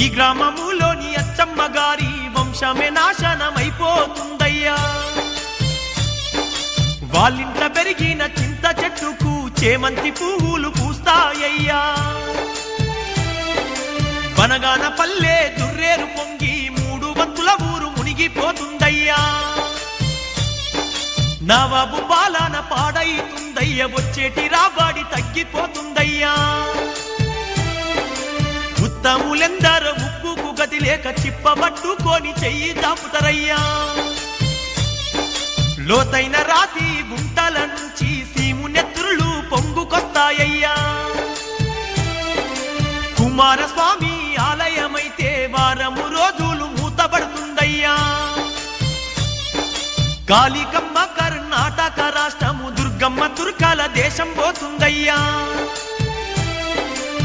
ఈ గ్రామములోని అచ్చమ్మ గారి వంశమే నాశనమైపోతుందయ్యా వాళ్ళింట పెరిగిన చింత చెట్టుకు చేమంతి పువ్వులు పూస్తాయ్యా బనగాన పల్లె దుర్రేరు పొంగి 3 వంతుల ఊరు మునిగిపోతుందయ్యా నవాబు పాలన పాడైతుందయ్య వచ్చేటి రాబడి తగ్గిపోతుందయ్యా ఉత్తములెందరూ ముక్కుకు గతి లేక చిప్పబట్టుకొని చెయ్యి దాపుతారయ్యా లోతైన రాతి గుంటల నుంచి సీము నెత్తురులు పొంగుకొస్తాయ్యా కుమారస్వామి ఆలయమైతే వారము రోజులు మూతబడుతుందయ్యా కాళికమ్మ కర్ణాటక రాష్ట్రము దుర్గమ్మ తుర్కాల దేశం పోతుందయ్యా